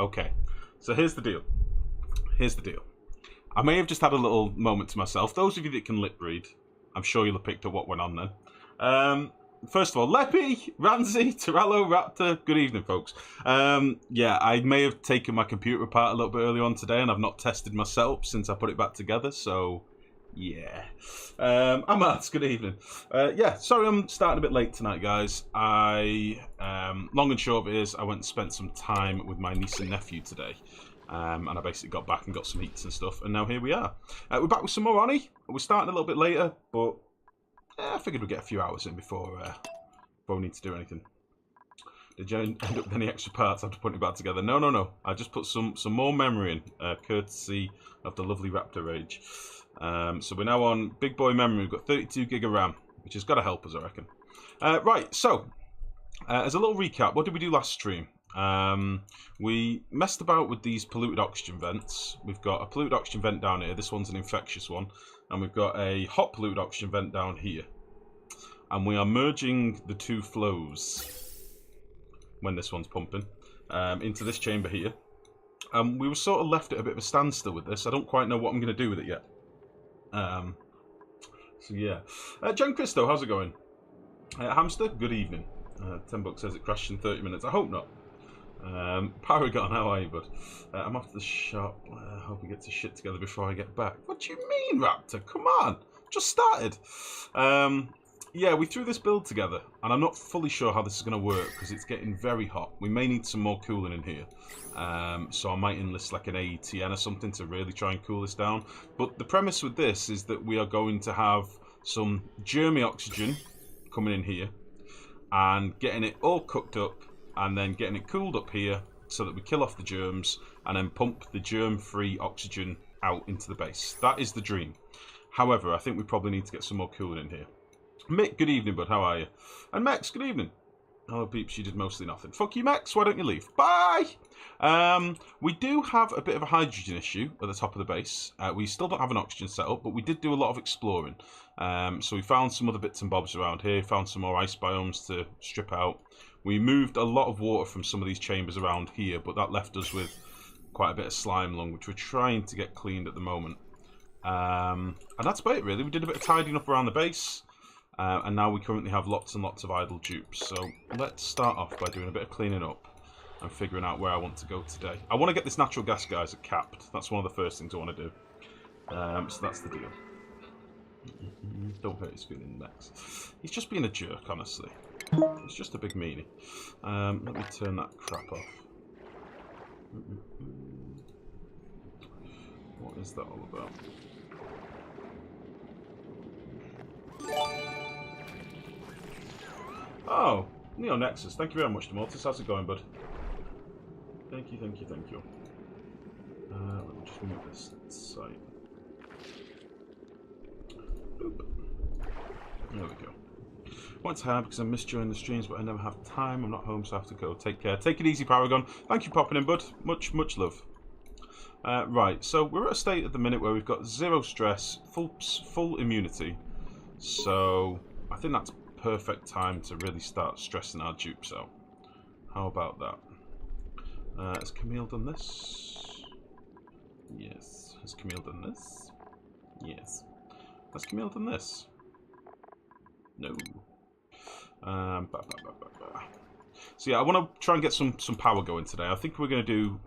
Okay, so here's the deal. Here's the deal. I may have just had a little moment to myself. Those of you that can lip read, I'm sure you'll have picked up what went on then. First of all, Leppy, Ramsey, Torello, Raptor, good evening, folks. Yeah, I may have taken my computer apart a little bit earlier on today, and I've not tested my setup since I put it back together, so yeah. I'm Matt, good evening. Yeah, sorry I'm starting a bit late tonight, guys. Long and short of it is, I went and spent some time with my niece and nephew today. And I basically got back and got some eats and stuff, and now here we are. We're back with some more Oni. We're starting a little bit later, but I figured we'd get a few hours in before we need to do anything. Did you end up with any extra parts after putting it back together? No. I just put some more memory in, courtesy of the lovely Raptor Rage. So we're now on big boy memory. We've got 32 gig of RAM, which has got to help us, I reckon. Right, so as a little recap, what did we do last stream? We messed about with these polluted oxygen vents. We've got a polluted oxygen vent down here. This one's an infectious one. And we've got a hot polluted oxygen vent down here. And we are merging the two flows, when this one's pumping, into this chamber here. We were sort of left at a bit of a standstill with this. I don't quite know what I'm going to do with it yet. So yeah. Jen Christo, how's it going? Hamster, good evening. 10 bucks says it crashed in 30 minutes. I hope not. Paragon, how are you, bud? I'm off to the shop. I hope we get to shit together before I get back. What do you mean, Raptor? Come on. Just started. Yeah, we threw this build together, and I'm not fully sure how this is going to work because it's getting very hot. We may need some more cooling in here. So I might enlist like an AETN or something to really try and cool this down. But the premise with this is that we are going to have some germy oxygen coming in here and getting it all cooked up and then getting it cooled up here so that we kill off the germs and then pump the germ-free oxygen out into the base. That is the dream. However, I think we probably need to get some more cooling in here. Mick, good evening, bud. How are you? And Max, good evening. Hello, peeps. You did mostly nothing. Fuck you, Max. Why don't you leave? Bye! We do have a bit of a hydrogen issue at the top of the base. We still don't have an oxygen setup, but we did do a lot of exploring. So we found some other bits and bobs around here. Found some more ice biomes to strip out. We moved a lot of water from some of these chambers around here, but that left us with quite a bit of slime lung, which we're trying to get cleaned at the moment. And that's about it, really. We did a bit of tidying up around the base. And now we currently have lots and lots of idle dupes. So let's start off by doing a bit of cleaning up and figuring out where I want to go today. I want to get this natural gas guys capped. That's one of the first things I want to do. So that's the deal. Don't hurt his feelings, Max. He's just being a jerk, honestly. He's just a big meanie. Let me turn that crap off. What is that all about? Oh, Neo Nexus. Thank you very much, Demortis. How's it going, bud? Thank you. Let me just move this site. Boop. There we go. What's hard because I missed during the streams, but I never have time. I'm not home, so I have to go. Take care. Take it easy, Paragon. Thank you for popping in, bud. Much love. Right, so we're at a state at the minute where we've got 0 stress, full immunity. So I think that's perfect time to really start stressing our dupes out. How about that? Has Camille done this? Yes. Has Camille done this? Yes. Has Camille done this? No. So yeah, I want to try and get some power going today. I think we're going to do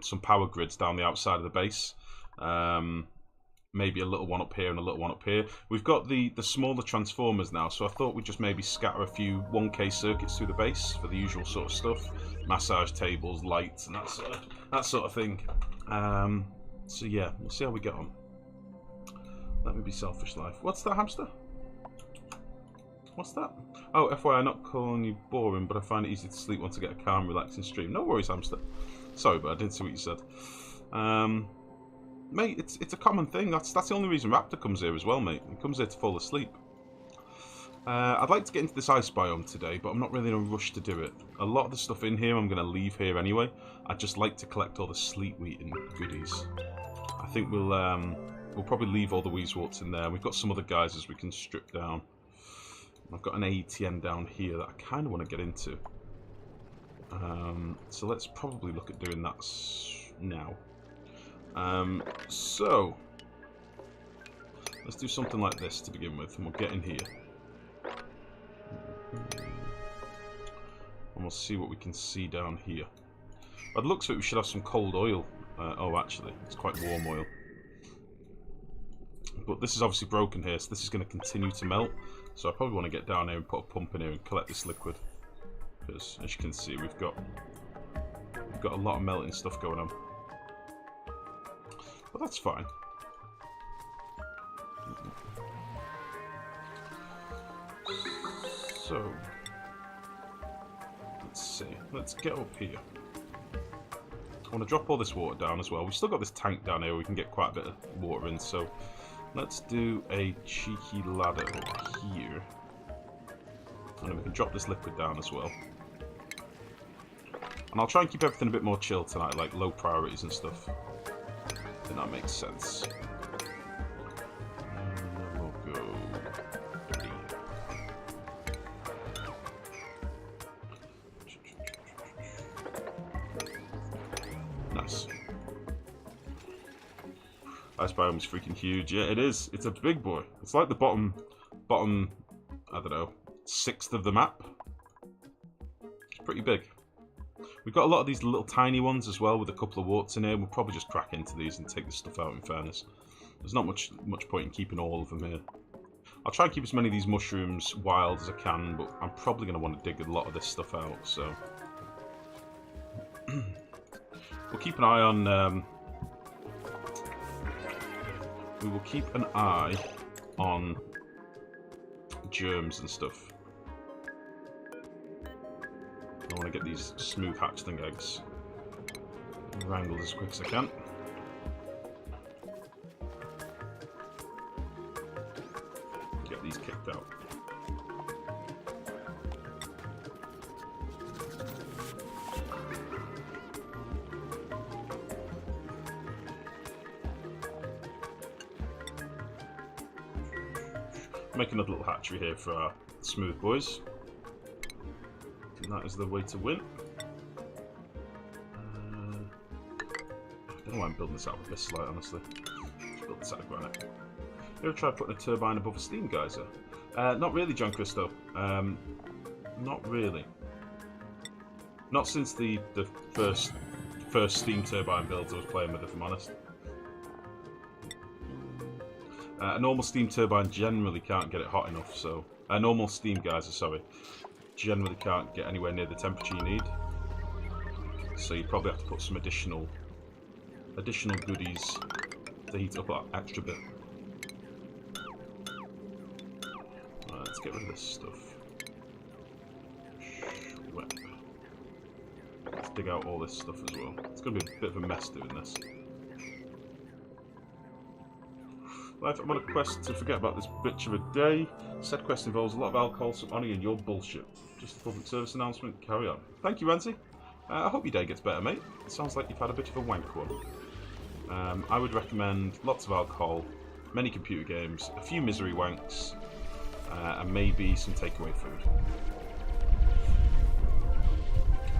some power grids down the outside of the base. Maybe a little one up here and a little one up here. We've got the smaller transformers now, so I thought we'd just maybe scatter a few 1K circuits through the base for the usual sort of stuff. Massage tables, lights, and that sort of thing. So yeah, we'll see how we get on. Let me be selfish, life. What's that, hamster? What's that? Oh, FYI, I'm not calling you boring, but I find it easy to sleep once I get a calm, relaxing stream. No worries, hamster. Sorry, but I didn't see what you said. Mate, it's a common thing. That's the only reason Raptor comes here as well, mate. He comes here to fall asleep. I'd like to get into this ice biome today, but I'm not really in a rush to do it. A lot of the stuff in here I'm going to leave here anyway. I'd just like to collect all the sleep-eating goodies. I think we'll probably leave all the Weezeworts in there. We've got some other guys as we can strip down. I've got an AETN down here that I kind of want to get into. So let's probably look at doing that now. So let's do something like this to begin with, and we'll get in here. And we'll see what we can see down here. By the looks of it, we should have some cold oil. Oh, actually, it's quite warm oil. But this is obviously broken here, so this is going to continue to melt. So I probably want to get down here and put a pump in here and collect this liquid. Because, as you can see, we've got a lot of melting stuff going on. But that's fine. So, let's see. Let's get up here. I want to drop all this water down as well. We've still got this tank down here where we can get quite a bit of water in, so let's do a cheeky ladder over here. And then we can drop this liquid down as well. And I'll try and keep everything a bit more chill tonight, like low priorities and stuff. I think that makes sense. And then we'll go here. Nice. Ice biome is freaking huge. Yeah, it is. It's a big boy. It's like the bottom, I don't know, 1/6 of the map. It's pretty big. We've got a lot of these little tiny ones as well with a couple of warts in here. We'll probably just crack into these and take this stuff out, in fairness. There's not much point in keeping all of them here. I'll try and keep as many of these mushrooms wild as I can, but I'm probably going to want to dig a lot of this stuff out, so... We'll keep an eye on... we will keep an eye on germs and stuff. I want to get these smooth hatchling eggs wrangled as quick as I can. Get these kicked out. Make another little hatchery here for our smooth boys. And that is the way to win. I don't know why I'm building this out of this light, honestly. Just build this out of granite. You ever try putting a turbine above a steam geyser? Not really, John Christo. Not really. Not since the first steam turbine builds I was playing with, if I'm honest. A normal steam turbine generally can't get it hot enough, so... A normal steam geyser, sorry. Generally can't get anywhere near the temperature you need. So you probably have to put some additional goodies to heat up that extra bit. Right, let's get rid of this stuff. Let's dig out all this stuff as well. It's going to be a bit of a mess doing this. Life, I'm on a quest to forget about this bitch of a day. Said quest involves a lot of alcohol, some honey, and your bullshit. Just a public service announcement. Carry on. Thank you, Rancy. I hope your day gets better, mate. It sounds like you've had a bit of a wank one. I would recommend lots of alcohol, many computer games, a few misery wanks, and maybe some takeaway food.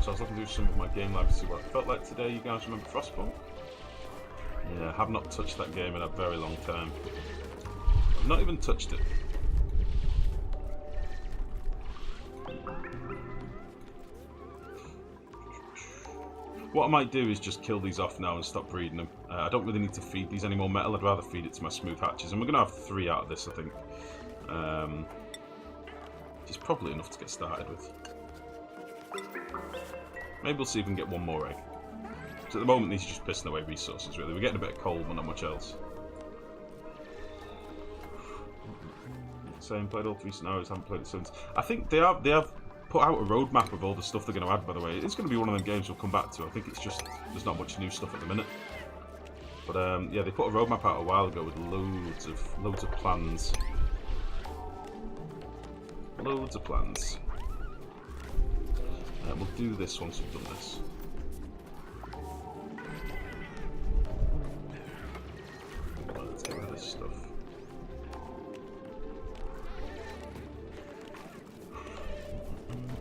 So I was looking through some of my game library to see what it felt like today. You guys remember Frostpunk? Yeah, I have not touched that game in a very long time. I've not even touched it. What I might do is just kill these off now and stop breeding them. I don't really need to feed these any more metal. I'd rather feed it to my smooth hatches. And we're going to have 3 out of this, I think. Which is probably enough to get started with. Maybe we'll see if we can get 1 more egg. So at the moment, these are just pissing away resources, really. We're getting a bit of coal, but not much else. Same, played all 3 scenarios, haven't played it since. I think they have put out a roadmap of all the stuff they're going to add, by the way. It's going to be one of them games we'll come back to. I think it's just, there's not much new stuff at the minute. But yeah, they put a roadmap out a while ago with loads of plans. Loads of plans. We'll do this once we've done this. Let's get rid of this stuff.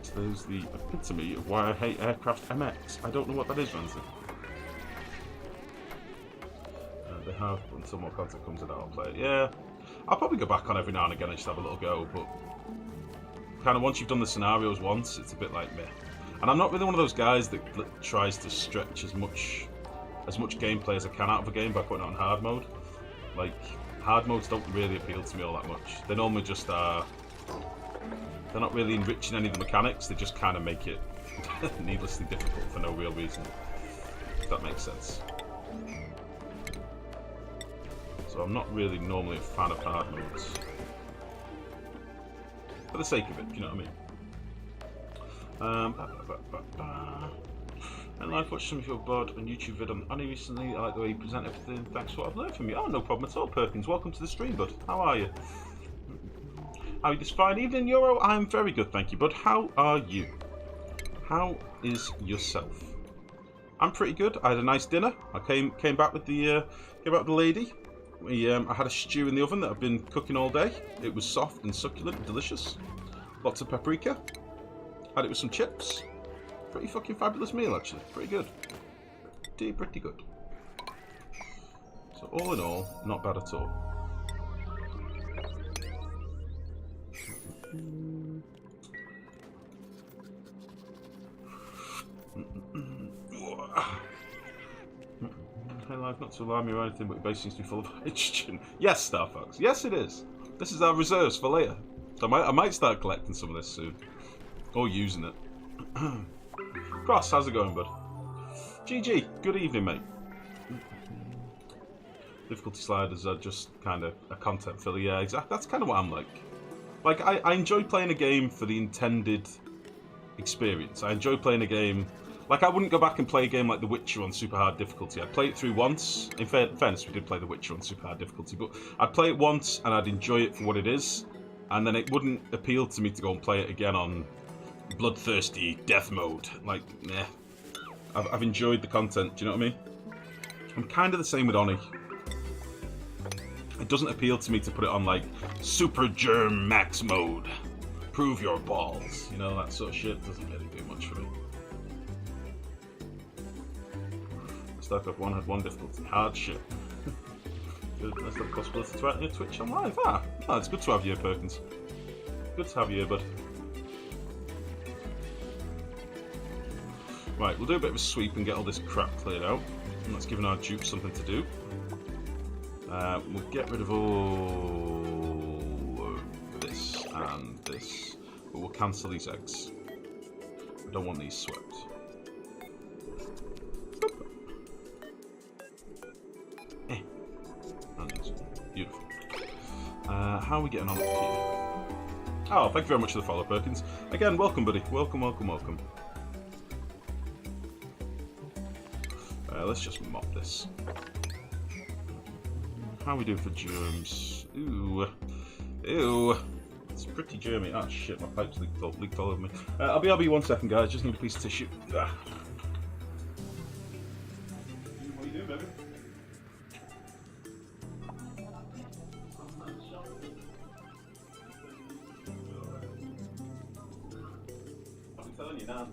To is the epitome of why I hate Aircraft MX. I don't know what that is, Ramsey. They have until more content comes in, I'll play it. Yeah, I'll probably go back on every now and again and just have a little go, but kind of once you've done the scenarios once, it's a bit like meh. And I'm not really one of those guys that tries to stretch as much gameplay as I can out of a game by putting it on hard mode. Like, hard modes don't really appeal to me all that much. They normally just are... They're not really enriching any of the mechanics, they just kind of make it needlessly difficult for no real reason. If that makes sense. So I'm not really normally a fan of hard modes. For the sake of it, you know what I mean? And I've watched some of your bod and YouTube vid on Annie recently. I like the way you present everything. Thanks for what I've learned from you. Oh, no problem at all, Perkins. Welcome to the stream, bud. How are you? How are you this fine evening, Euro? I'm very good, thank you, bud. How are you? How is yourself? I'm pretty good. I had a nice dinner. I came back with the lady. I had a stew in the oven that I've been cooking all day. It was soft and succulent and delicious. Lots of paprika. Had it with some chips. Pretty fucking fabulous meal, actually. Pretty good. Pretty good. So all in all, not bad at all. Hey, life, not to alarm you or anything, but your base seems to be full of hydrogen. Yes, Star Fox. Yes, it is. This is our reserves for later. So I might start collecting some of this soon. Or using it. Cross, how's it going, bud? GG, good evening, mate. Difficulty sliders are just kind of a content filler. Yeah, exactly. That's kind of what I'm like. Like, I enjoy playing a game for the intended experience. I enjoy playing a game... Like, I wouldn't go back and play a game like The Witcher on super hard difficulty. I'd play it through once. In fairness, we did play The Witcher on super hard difficulty, but I'd play it once and I'd enjoy it for what it is, and then it wouldn't appeal to me to go and play it again on bloodthirsty death mode. Like, nah. I've enjoyed the content, do you know what I mean? I'm kind of the same with Oni. It doesn't appeal to me to put it on, like, Super Germ Max mode. Prove your balls. You know, that sort of shit doesn't really do much for me. StarCraft 1 had one difficulty. Hard shit. Good. That's the possibility to add your Twitch on live. Ah, it's good to have you here, Perkins. Good to have you here, bud. Right, we'll do a bit of a sweep and get all this crap cleared out. And that's giving our dupe something to do. We'll get rid of all of this and this, but we'll cancel these eggs. We don't want these swept. Beautiful. How are we getting on up here? Oh, thank you very much for the follow, Perkins. Again, welcome, buddy. Welcome, welcome, welcome. Let's just mop this. How are we doing for germs? Ooh. Ew. It's pretty germy. Ah, shit, my pipe's leaked all over me. I'll be 1 second, guys. Just need a piece of tissue. Ah. What are you doing, baby? I'll be telling you now.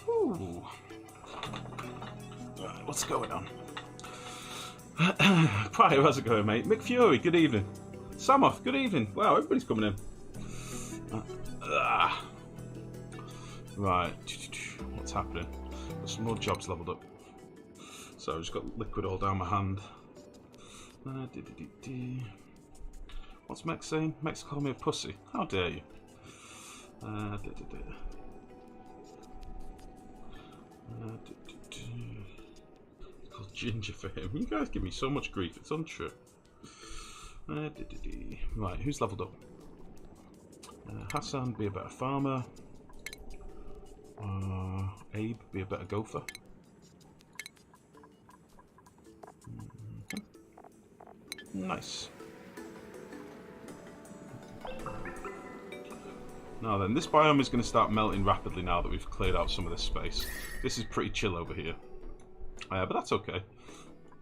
Ooh. Right, what's going on? Pryor, how's it going, mate? Mick Fury, good evening. Samoth, good evening. Wow, everybody's coming in. Right, what's happening? Got some more jobs leveled up. So I've just got liquid all down my hand. What's Mex saying? Mex calling me a pussy. How dare you? It's called Ginger for him. You guys give me so much grief, it's untrue. Right, who's leveled up? Hassan, be a better farmer. Abe, be a better gopher. Nice. Now then, this biome is going to start melting rapidly now that we've cleared out some of this space. This is pretty chill over here. But that's okay.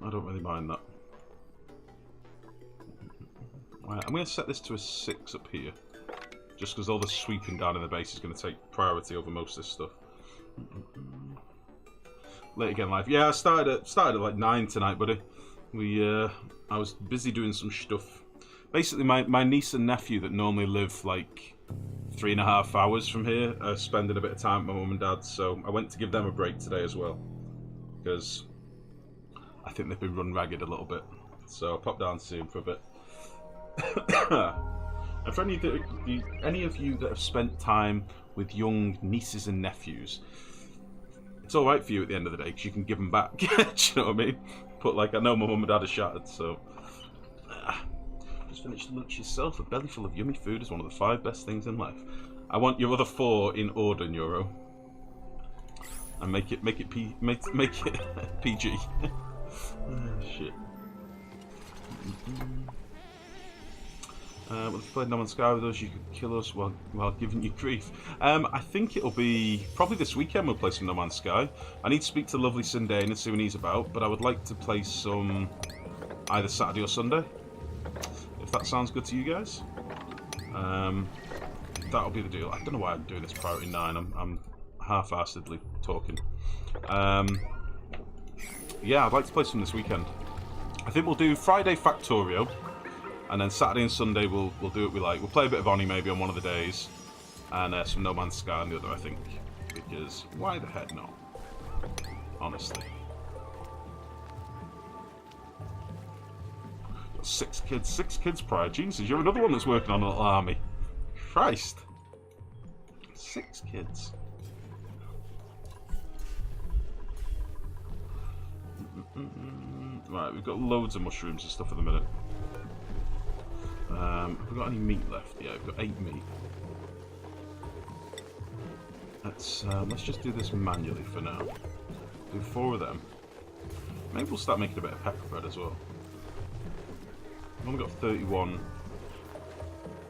I don't really mind that. Right, I'm going to set this to a 6 up here. Just because all the sweeping down in the base is going to take priority over most of this stuff. Late again live. Yeah, I started at like 9 tonight, buddy. I was busy doing some stuff. Basically, my niece and nephew that normally live like 3.5 hours from here are spending a bit of time with my mum and dad, so I went to give them a break today as well. Because I think they've been run ragged a little bit. So I popped down to see them for a bit. And for any of you that have spent time with young nieces and nephews, it's alright for you at the end of the day because you can give them back. Do you know what I mean? But like, I know my mum and dad are shattered, so. Just finished lunch yourself. A belly full of yummy food is one of the 5 best things in life. I want your other 4 in order, Neuro. And make it PG. Shit. Well, if you played No Man's Sky with us, you could kill us while giving you grief. I think it'll be probably this weekend we'll play some No Man's Sky. I need to speak to lovely Sindane and see when he's about, but I would like to play some either Saturday or Sunday, if that sounds good to you guys. That'll be the deal. I don't know why I'm doing this priority 9. I'm half-assedly talking. Yeah, I'd like to play some this weekend. I think we'll do Friday Factorio. And then Saturday and Sunday we'll do what we like. We'll play a bit of Oni maybe on one of the days. And some No Man's Sky on the other, I think. Because why the heck not? Honestly. Got 6 kids. 6 kids prior. Jesus, you're another one that's working on a little army. Christ. 6 kids. Right, we've got loads of mushrooms and stuff at the minute. Have we got any meat left? Yeah, we've got 8 meat. Let's just do this manually for now. Do 4 of them. Maybe we'll start making a bit of pepper bread as well. I've only got 31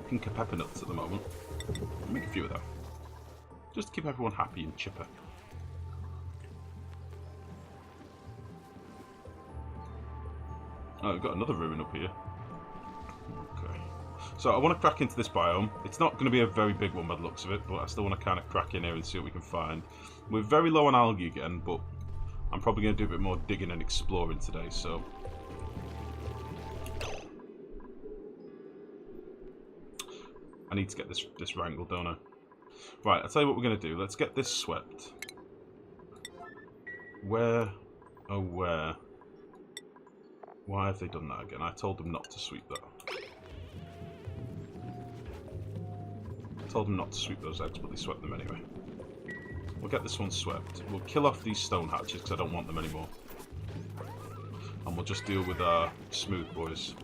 pinker pepper nuts at the moment. I'll make a few of them. Just to keep everyone happy and chipper. Oh, we've got another ruin up here. Okay. So I want to crack into this biome. It's not going to be a very big one by the looks of it, but I still want to kind of crack in here and see what we can find. We're very low on algae again, but I'm probably going to do a bit more digging and exploring today, so. I need to get this wrangled, don't I? Right, I'll tell you what we're going to do. Let's get this swept. Where? Oh, where? Why have they done that again? I told them not to sweep that. I told them not to sweep those eggs, but they swept them anyway. We'll get this one swept. We'll kill off these stone hatches because I don't want them anymore. And we'll just deal with our smooth boys.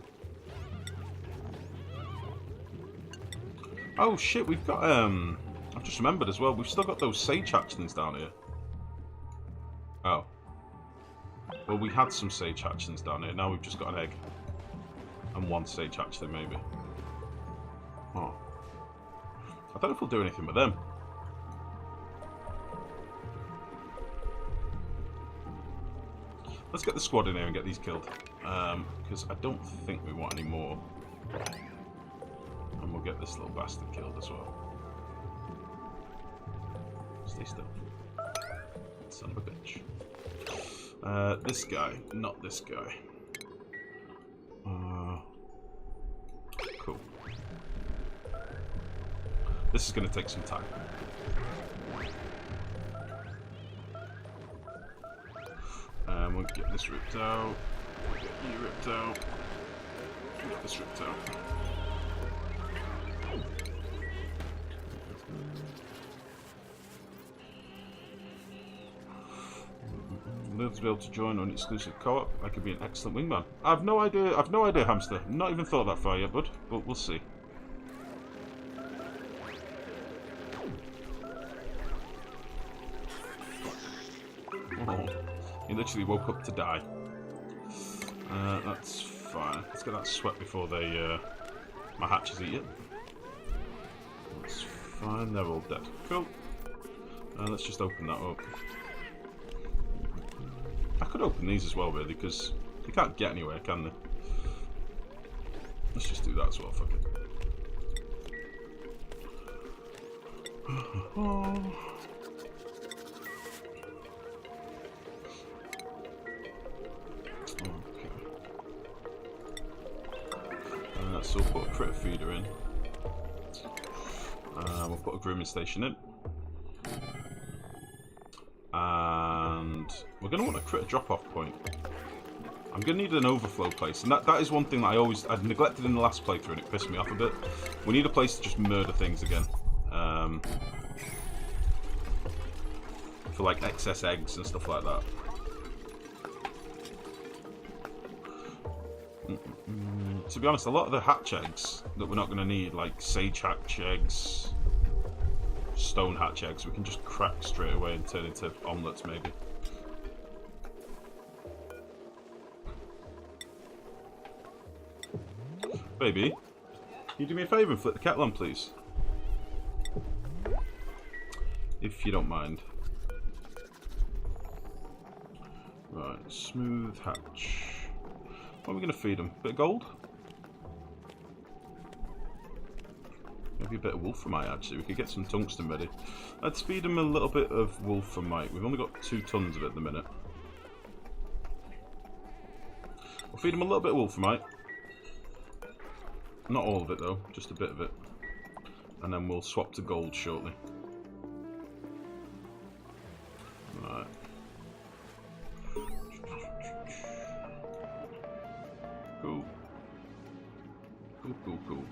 Oh shit, we've got, I've just remembered as well, we've still got those sage hatchlings down here. Oh. Well, we had some sage hatchlings down here, now we've just got an egg. And 1 sage hatchling, maybe. Oh. I don't know if we'll do anything with them. Let's get the squad in here and get these killed. Because I don't think we want any more. And we'll get this little bastard killed as well. Stay still. Son of a bitch. This guy, not this guy. Cool. This is going to take some time. We'll get this ripped out. We'll get you ripped out. We'll get this ripped out. Love to be able to join on exclusive co-op. I could be an excellent wingman. I've no idea. I've no idea, hamster. Not even thought that far yet, bud. But we'll see. Oh, he literally woke up to die. That's fine. Let's get that swept before they my hatches eat it. That's fine. They're all dead. Cool. Let's just open that up. I could open these as well, really, because they can't get anywhere, can they? Let's just do that as well, fuck it. So we'll put a critter feeder in. We'll put a grooming station in. And we're going to want a critter drop-off point. I'm going to need an overflow place. And that is one thing that I'd neglected in the last playthrough and it pissed me off a bit. We need a place to just murder things again. For like excess eggs and stuff like that. To be honest, a lot of the hatch eggs that we're not going to need, like sage hatch eggs, stone hatch eggs, we can just crack straight away and turn into omelettes maybe. Baby, can you do me a favour and flip the kettle on, please? If you don't mind. Right, smooth hatch. What are we going to feed them? Bit of gold? Maybe a bit of wolframite, actually. We could get some tungsten ready. Let's feed them a little bit of wolframite. We've only got 2 tons of it at the minute. We'll feed them a little bit of wolframite. Not all of it, though. Just a bit of it. And then we'll swap to gold shortly. Right. Cool. Cool.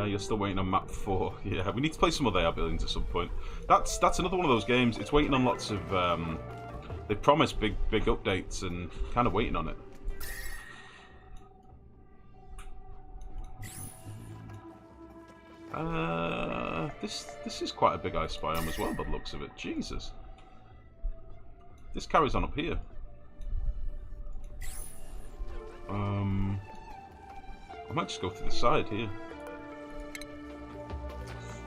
You're still waiting on map 4. Yeah, we need to play some other buildings at some point. That's another one of those games. It's waiting on lots of. They promise big updates and kind of waiting on it. This is quite a big ice biome as well, by the looks of it. Jesus. This carries on up here. I might just go to the side here.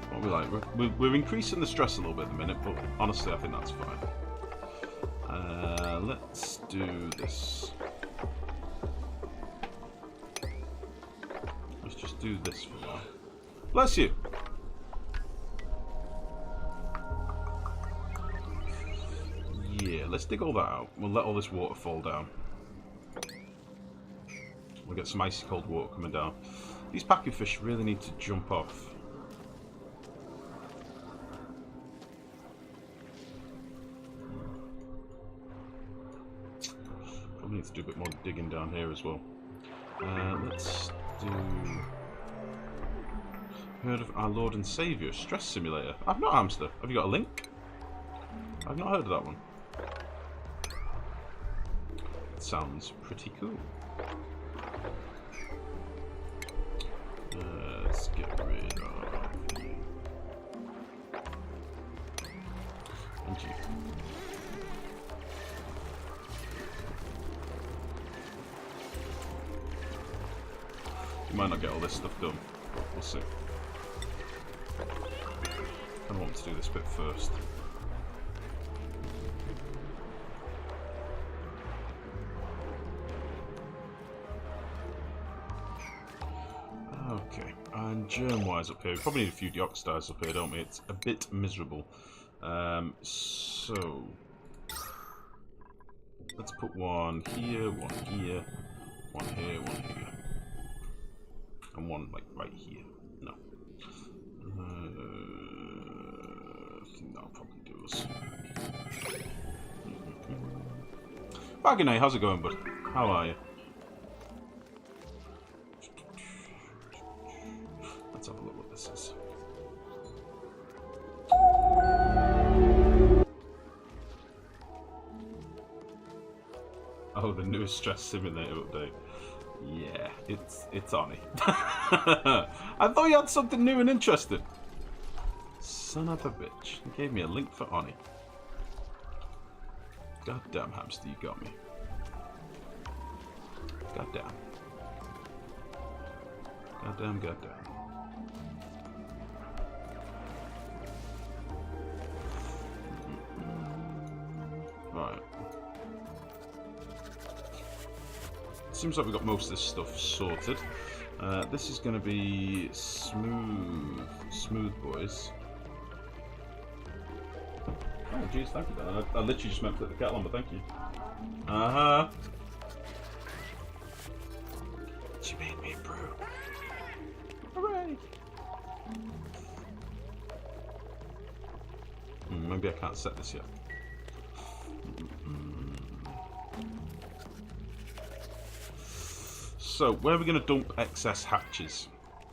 What are we like? We're increasing the stress a little bit at the minute, but honestly, I think that's fine. Let's do this. Let's just do this for now. Bless you! Yeah, let's dig all that out. We'll let all this water fall down. We'll get some icy cold water coming down. These packing fish really need to jump off. Probably need to do a bit more digging down here as well. Let's do... Heard of our Lord and Saviour, Stress Simulator. I've not, Hamster. Have you got a link? I've not heard of that one. It sounds pretty cool. Let's get rid of you. And you. You might not get all this stuff done, but we'll see. I want to do this bit first. Okay, and germ-wise up here, we probably need a few deox stars up here, don't we? It's a bit miserable. So let's put one here, one here, one here, one here, and one like right here. No. I think that'll probably do us. Bagonay, how's it going, bud? How are you? Let's have a look what this is. Oh, the newest Stress Simulator update. Yeah, it's on it. I thought you had something new and interesting. Son of a bitch. You gave me a link for Oni. Goddamn hamster, you got me. Goddamn. Goddamn. Right. seems like we've got most of this stuff sorted. This is going to be smooth. Smooth, boys. Oh, jeez, thank you, Dan. I literally just meant to put the kettle on, but thank you. Uh-huh. She made me brew. Hooray! Maybe I can't set this yet. So, where are we going to dump excess hatches?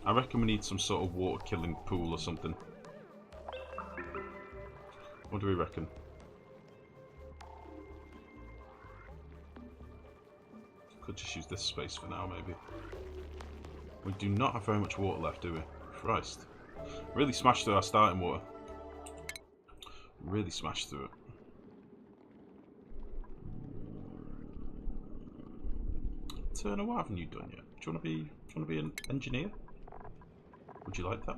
I reckon we need some sort of water-killing pool or something. What do we reckon? Could just use this space for now, maybe. We do not have very much water left, do we? Christ. Really smashed through our starting water. Really smashed through it. Turner, what haven't you done yet? Do you want to be an engineer? Would you like that?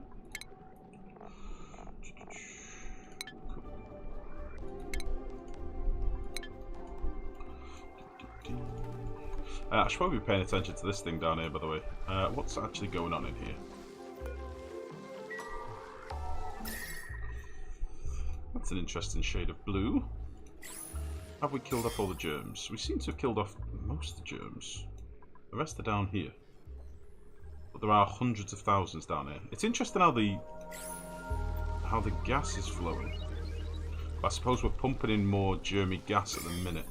I should probably be paying attention to this thing down here, by the way. What's actually going on in here? That's an interesting shade of blue. Have we killed off all the germs? We seem to have killed off most of the germs. The rest are down here. But there are hundreds of thousands down here. It's interesting how the gas is flowing. But I suppose we're pumping in more germy gas at the minute.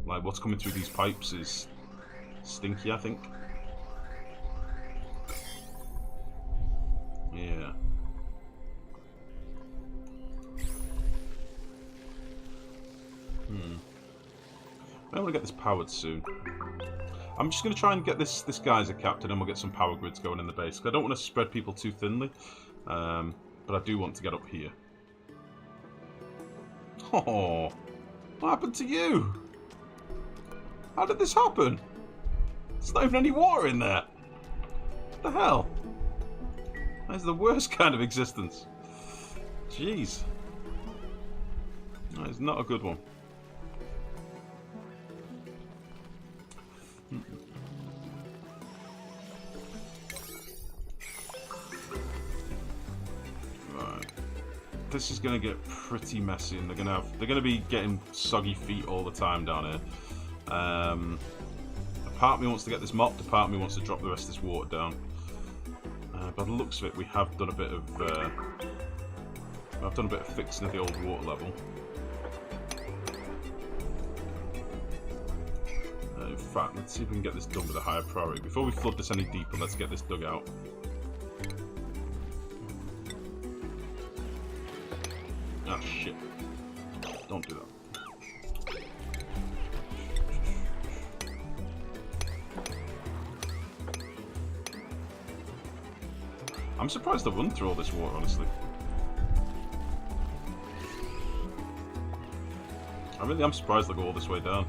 Like, what's coming through these pipes is stinky, I think. Yeah. I want to get this powered soon. I'm just going to try and get this guy as a captain, and we'll get some power grids going in the base. Because I don't want to spread people too thinly. But I do want to get up here. Oh, what happened to you? How did this happen? There's not even any water in there. What the hell? That is the worst kind of existence. Jeez. That is not a good one. Right. This is going to get pretty messy, and they're going to be getting soggy feet all the time down here. A part of me wants to get this mopped, a part of me wants to drop the rest of this water down. By the looks of it, we have done a bit of fixing of the old water level. In fact, let's see if we can get this done with a higher priority. Before we flood this any deeper, let's get this dug out. Ah, shit. Don't do that. I'm surprised I've run through all this water, honestly. I really am surprised I go all this way down.